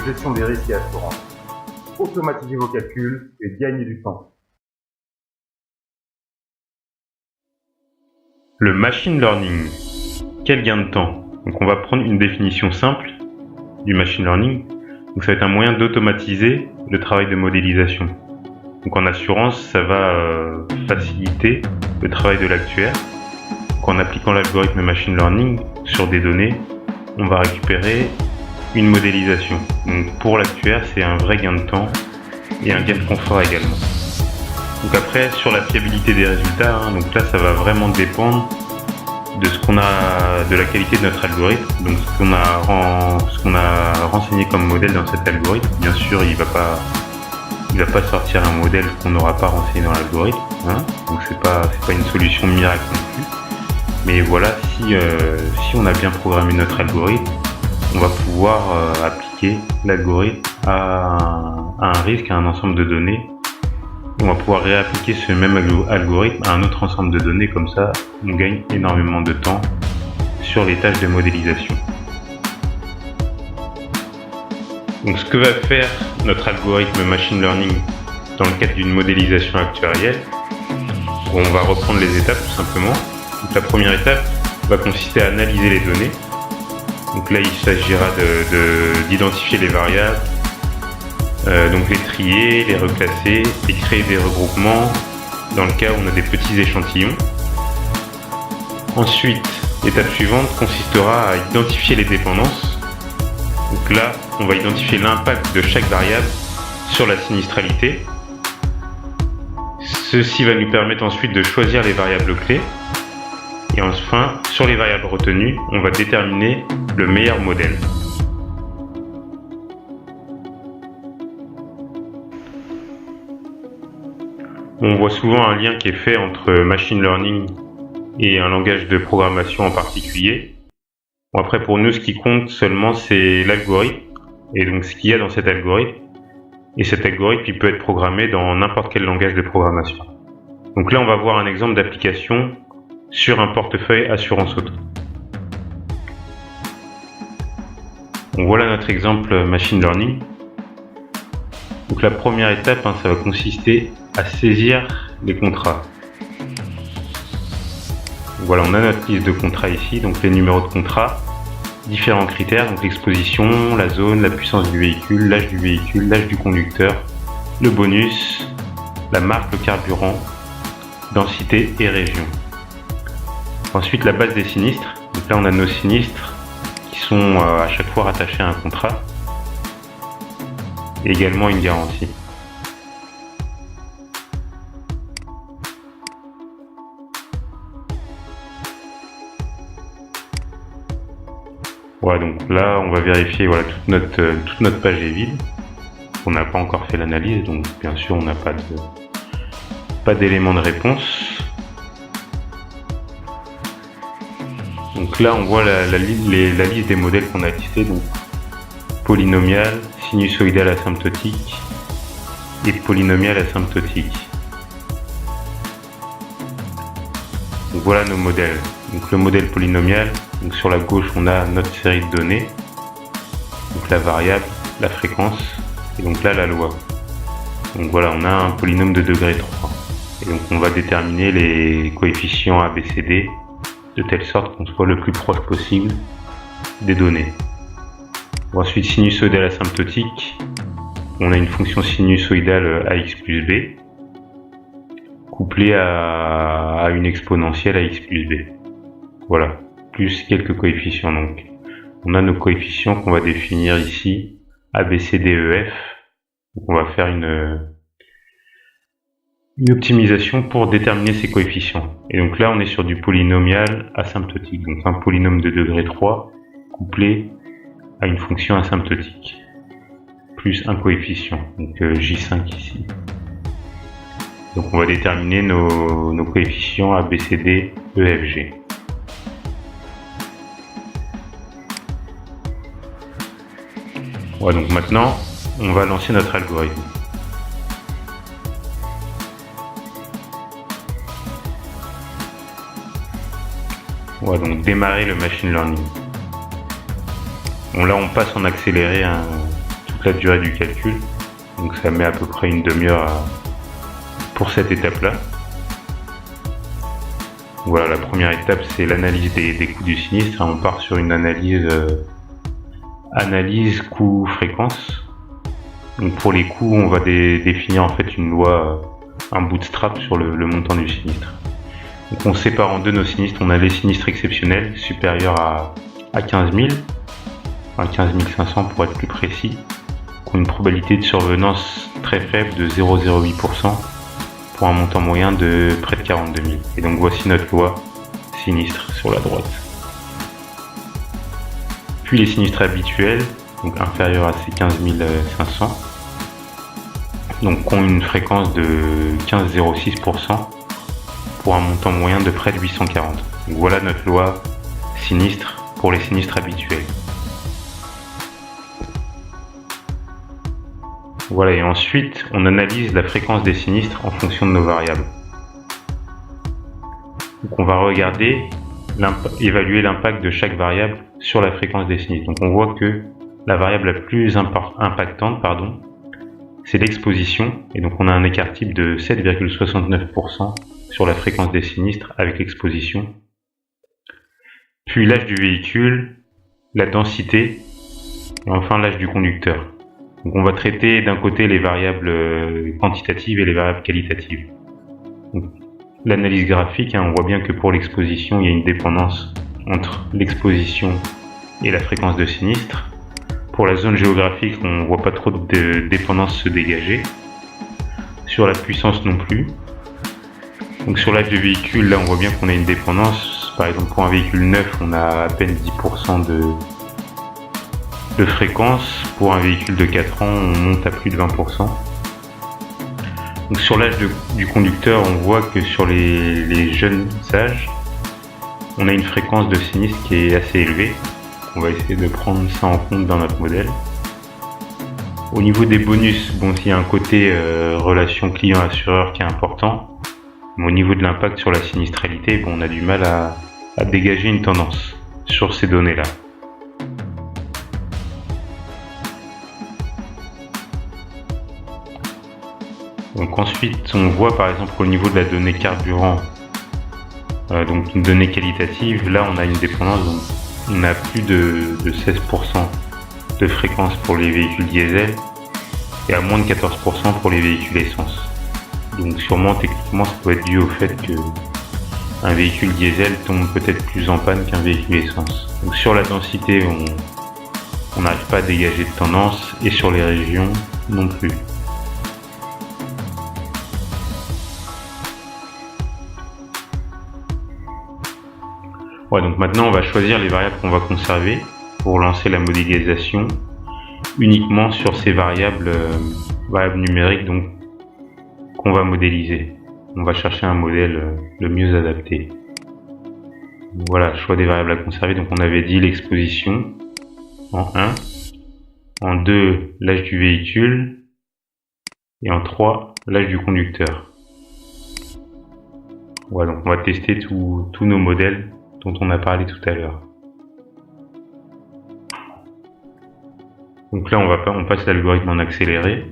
gestion des risques et assurances. Automatisez vos calculs et gagnez du temps. Le machine learning, quel gain de temps? Donc on va prendre une définition simple du machine learning. Donc ça va être un moyen d'automatiser le travail de modélisation. Donc en assurance, ça va faciliter le travail de l'actuaire. Donc en appliquant l'algorithme machine learning sur des données, on va récupérer une modélisation. Donc pour l'actuaire, c'est un vrai gain de temps et un gain de confort également. Donc après, sur la fiabilité des résultats, donc là ça va vraiment dépendre de de la qualité de notre algorithme, donc ce qu'on a renseigné comme modèle dans cet algorithme. Bien sûr, il va pas sortir un modèle qu'on n'aura pas renseigné dans l'algorithme, donc c'est pas une solution miracle non plus. Mais voilà, si on a bien programmé notre algorithme, on va pouvoir appliquer l'algorithme à un risque, à un ensemble de données. On va pouvoir réappliquer ce même algorithme à un autre ensemble de données, comme ça on gagne énormément de temps sur les tâches de modélisation. Donc ce que va faire notre algorithme machine learning dans le cadre d'une modélisation actuarielle, on va reprendre les étapes tout simplement. Donc la première étape va consister à analyser les données. Donc là il s'agira d'identifier les variables, donc les trier, les reclasser et créer des regroupements dans le cas où on a des petits échantillons. Ensuite, l'étape suivante consistera à identifier les dépendances. Donc là, on va identifier l'impact de chaque variable sur la sinistralité. Ceci va nous permettre ensuite de choisir les variables clés. Et enfin, sur les variables retenues, on va déterminer le meilleur modèle. On voit souvent un lien qui est fait entre machine learning et un langage de programmation en particulier. Bon, après, pour nous, ce qui compte seulement, c'est l'algorithme, et donc ce qu'il y a dans cet algorithme. Et cet algorithme, il peut être programmé dans n'importe quel langage de programmation. Donc là, on va voir un exemple d'application sur un portefeuille assurance auto. Donc voilà notre exemple machine learning. Donc la première étape, ça va consister à saisir les contrats. Donc voilà, on a notre liste de contrats ici, donc les numéros de contrat, différents critères, donc l'exposition, la zone, la puissance du véhicule, l'âge du conducteur, le bonus, la marque, le carburant, densité et région. Ensuite, la base des sinistres. Donc là, on a nos sinistres qui sont à chaque fois rattachés à un contrat et également une garantie. Voilà, donc là, on va vérifier, voilà, toute notre page est vide. On n'a pas encore fait l'analyse, donc bien sûr, on n'a pas d'éléments de réponse. Donc là, on voit la liste des modèles qu'on a listés, donc polynomial, sinusoïdal asymptotique et polynomial asymptotique. Donc voilà nos modèles. Donc le modèle polynomial, donc sur la gauche on a notre série de données, donc la variable, la fréquence et donc là la loi. Donc voilà, on a un polynôme de degré 3 et donc on va déterminer les coefficients ABCD de telle sorte qu'on soit le plus proche possible des données. Ensuite, sinusoïdal asymptotique, on a une fonction sinusoïdale AX plus B couplée à une exponentielle AX plus B. Voilà, plus quelques coefficients. Donc, on a nos coefficients qu'on va définir ici, ABCDEF. Donc, on va faire une optimisation pour déterminer ces coefficients. Et donc là, on est sur du polynomial asymptotique, donc un polynôme de degré 3 couplé à une fonction asymptotique, plus un coefficient, donc J5 ici. Donc on va déterminer nos coefficients ABCD, EFG. Voilà, donc maintenant, on va lancer notre algorithme. Voilà, donc démarrer le machine learning. Bon, là, on passe en accéléré toute la durée du calcul. Donc ça met à peu près une demi-heure pour cette étape-là. Voilà, la première étape, c'est l'analyse des coûts du sinistre. On part sur une analyse coût-fréquence. Donc pour les coûts, on va définir en fait une loi, un bootstrap sur le montant du sinistre. Donc on sépare en deux nos sinistres. On a les sinistres exceptionnels supérieurs à 15 000, enfin 15 500 pour être plus précis, qui ont une probabilité de survenance très faible de 0,08% pour un montant moyen de près de 42 000. Et donc voici notre loi sinistre sur la droite. Puis les sinistres habituels, donc inférieurs à ces 15 500, donc ont une fréquence de 15,06% pour un montant moyen de près de 840. Donc voilà notre loi sinistre pour les sinistres habituels. Voilà, et ensuite on analyse la fréquence des sinistres en fonction de nos variables. Donc on va regarder, évaluer l'impact de chaque variable sur la fréquence des sinistres. Donc on voit que la variable la plus impactante, c'est l'exposition, et donc on a un écart type de 7,69% sur la fréquence des sinistres avec l'exposition. Puis l'âge du véhicule, la densité, et enfin l'âge du conducteur. Donc on va traiter d'un côté les variables quantitatives et les variables qualitatives. L'analyse graphique, on voit bien que pour l'exposition, il y a une dépendance entre l'exposition et la fréquence de sinistre. Pour la zone géographique, on ne voit pas trop de dépendance se dégager. Sur la puissance non plus. Donc sur l'âge du véhicule, là on voit bien qu'on a une dépendance. Par exemple pour un véhicule neuf, on a à peine 10% de fréquence. Pour un véhicule de 4 ans, on monte à plus de 20%. Donc sur l'âge du conducteur, on voit que sur les jeunes âges, on a une fréquence de sinistre qui est assez élevée. On va essayer de prendre ça en compte dans notre modèle. Au niveau des bonus, bon, il y a un côté relation client-assureur qui est important. Mais au niveau de l'impact sur la sinistralité, bon, on a du mal à dégager une tendance sur ces données-là. Donc ensuite, on voit par exemple au niveau de la donnée carburant, donc une donnée qualitative, là on a une dépendance, donc on a plus de 16% de fréquence pour les véhicules diesel et à moins de 14% pour les véhicules essence. Donc sûrement techniquement ça peut être dû au fait que un véhicule diesel tombe peut-être plus en panne qu'un véhicule essence. Donc sur la densité, on n'arrive pas à dégager de tendance et sur les régions non plus. Ouais, donc maintenant on va choisir les variables qu'on va conserver pour lancer la modélisation uniquement sur ces variables numériques donc qu'on va modéliser. On va chercher un modèle le mieux adapté. Voilà, choix des variables à conserver. Donc on avait dit l'exposition en 1, en 2 l'âge du véhicule et en 3 l'âge du conducteur. Voilà, donc on va tester tous nos modèles dont on a parlé tout à l'heure. Donc là on passe l'algorithme en accéléré,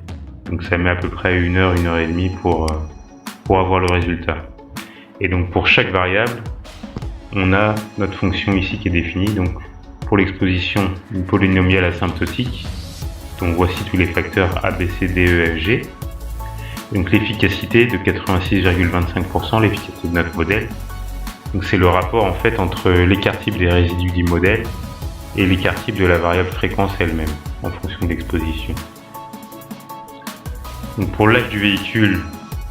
donc ça met à peu près 1 heure, 1 heure et demie pour avoir le résultat. Et donc pour chaque variable, on a notre fonction ici qui est définie. Donc pour l'exposition, une polynomiale asymptotique, donc voici tous les facteurs A, B, C, D, E, F, G. Donc l'efficacité de 86,25%, l'efficacité de notre modèle. Donc c'est le rapport en fait entre l'écart type des résidus du modèle et l'écart type de la variable fréquence elle-même en fonction de l'exposition. Donc pour l'âge du véhicule,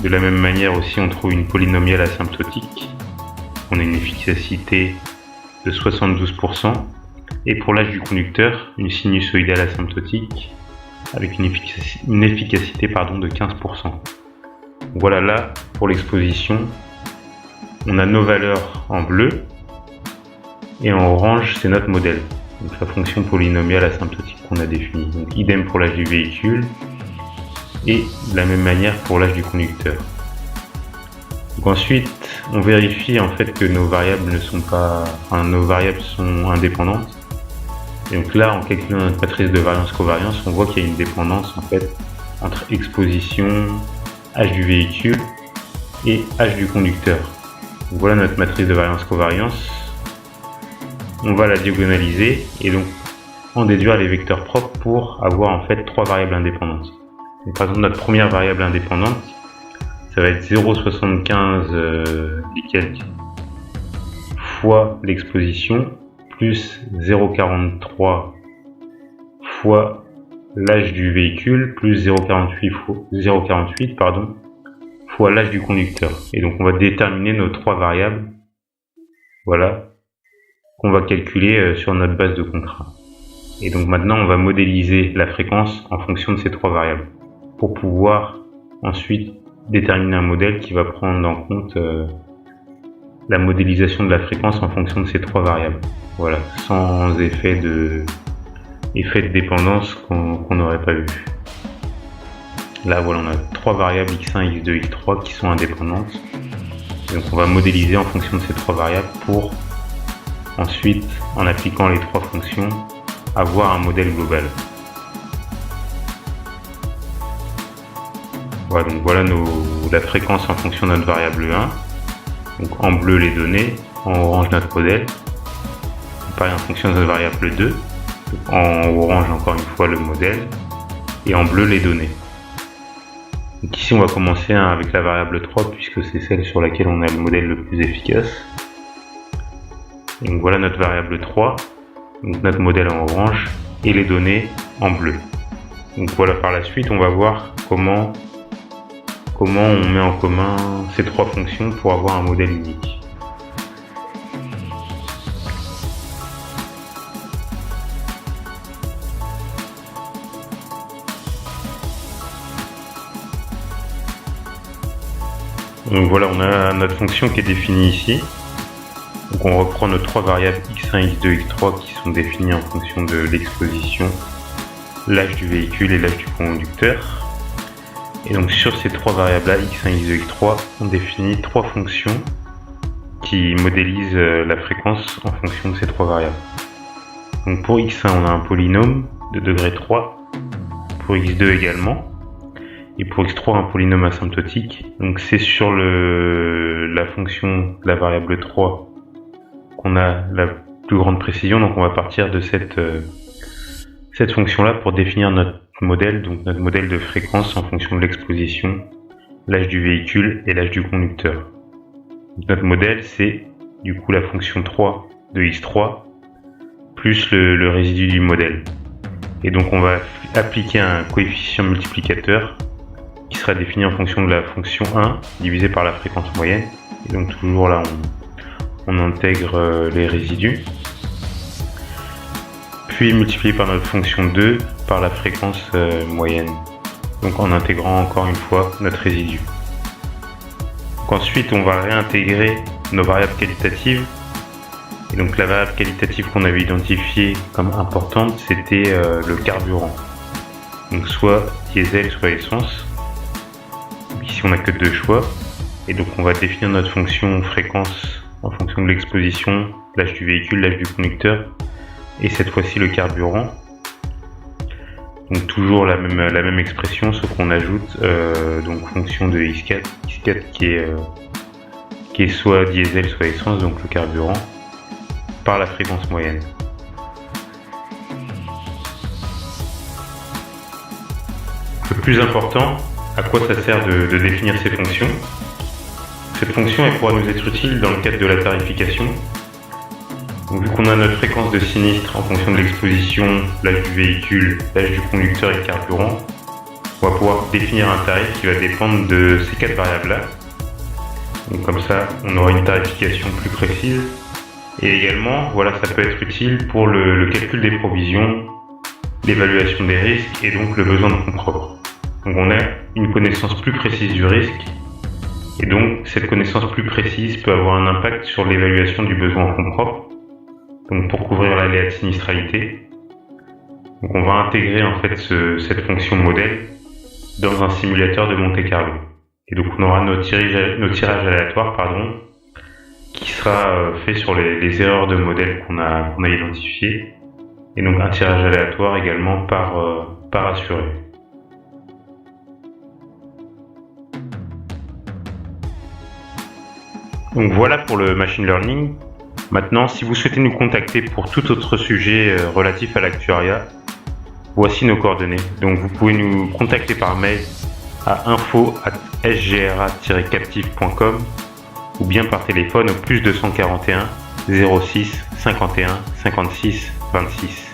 de la même manière aussi on trouve une polynomiale asymptotique. On a une efficacité de 72% et pour l'âge du conducteur, une sinusoïdale asymptotique avec une efficacité de 15%. Voilà, là pour l'exposition, on a nos valeurs en bleu et en orange c'est notre modèle, donc la fonction polynomiale asymptotique qu'on a définie. Donc idem pour l'âge du véhicule et de la même manière pour l'âge du conducteur. Donc ensuite on vérifie en fait que nos variables sont indépendantes Et donc là, en calculant notre matrice de variance-covariance, on voit qu'il y a une dépendance en fait entre exposition, âge du véhicule et âge du conducteur. Donc voilà notre matrice de variance-covariance. On va la diagonaliser et donc en déduire les vecteurs propres pour avoir en fait trois variables indépendantes. Donc, par exemple, notre première variable indépendante, ça va être 0,75 et quelques fois l'exposition plus 0,43 fois l'âge du véhicule plus 0,48 fois l'âge du conducteur. Et donc on va déterminer nos trois variables, voilà, qu'on va calculer sur notre base de contrat. Et donc maintenant on va modéliser la fréquence en fonction de ces trois variables pour pouvoir ensuite déterminer un modèle qui va prendre en compte la modélisation de la fréquence en fonction de ces trois variables. Voilà, sans effet de dépendance qu'on n'aurait pas vu. Là, voilà, on a trois variables x1, x2, x3 qui sont indépendantes. Et donc on va modéliser en fonction de ces trois variables pour ensuite, en appliquant les trois fonctions, avoir un modèle global. Voilà, donc voilà la fréquence en fonction de notre variable 1. Donc en bleu les données, en orange notre modèle. Pareil en fonction de notre variable 2. Donc en orange encore une fois le modèle. Et en bleu les données. Donc ici on va commencer avec la variable 3 puisque c'est celle sur laquelle on a le modèle le plus efficace. Et donc voilà notre variable 3, donc notre modèle en orange et les données en bleu. Donc voilà, par la suite on va voir comment on met en commun ces trois fonctions pour avoir un modèle unique. Donc voilà, on a notre fonction qui est définie ici. Donc on reprend nos trois variables x1, x2, x3 qui sont définies en fonction de l'exposition, l'âge du véhicule et l'âge du conducteur. Et donc sur ces trois variables-là, x1, x2, x3, on définit trois fonctions qui modélisent la fréquence en fonction de ces trois variables. Donc pour x1, on a un polynôme de degré 3, pour x2 également, et pour x3 un polynôme asymptotique. Donc c'est sur la fonction de la variable 3 qu'on a la plus grande précision, donc on va partir de cette fonction là pour définir notre modèle, donc notre modèle de fréquence en fonction de l'exposition, l'âge du véhicule et l'âge du conducteur. Donc notre modèle c'est du coup la fonction 3 de x3 plus le résidu du modèle. Et donc on va appliquer un coefficient multiplicateur qui sera défini en fonction de la fonction 1 divisé par la fréquence moyenne. Et donc toujours là on intègre les résidus, puis multiplié par notre fonction 2 par la fréquence moyenne, donc en intégrant encore une fois notre résidu. Donc ensuite on va réintégrer nos variables qualitatives, et donc la variable qualitative qu'on avait identifiée comme importante c'était le carburant, donc soit diesel soit essence. Donc ici on n'a que deux choix, et donc on va définir notre fonction fréquence en fonction de l'exposition, l'âge du véhicule, l'âge du conducteur, et cette fois-ci le carburant. Donc toujours la même expression, sauf qu'on ajoute donc fonction de x4 qui est soit diesel soit essence, donc le carburant, par la fréquence moyenne. Le plus important, à quoi ça sert de définir ces fonctions? Cette fonction elle pourra nous être utile dans le cadre de la tarification. Donc, vu qu'on a notre fréquence de sinistre en fonction de l'exposition, l'âge du véhicule, l'âge du conducteur et le carburant, on va pouvoir définir un tarif qui va dépendre de ces quatre variables-là. Donc comme ça, on aura une tarification plus précise. Et également, voilà, ça peut être utile pour le calcul des provisions, l'évaluation des risques et donc le besoin de fonds propres. Donc on a une connaissance plus précise du risque. Et donc, cette connaissance plus précise peut avoir un impact sur l'évaluation du besoin en fonds propres, donc pour couvrir l'aléa de sinistralité. Donc on va intégrer en fait cette fonction modèle dans un simulateur de Monte-Carlo. Et donc on aura nos tirages aléatoires qui sera fait sur les erreurs de modèle qu'on a identifiées. et donc un tirage aléatoire également par assuré. Donc voilà pour le machine learning. Maintenant, si vous souhaitez nous contacter pour tout autre sujet relatif à l'actuariat, voici nos coordonnées. Donc vous pouvez nous contacter par mail à info@sgra-captive.com ou bien par téléphone au +241 06 51 56 26.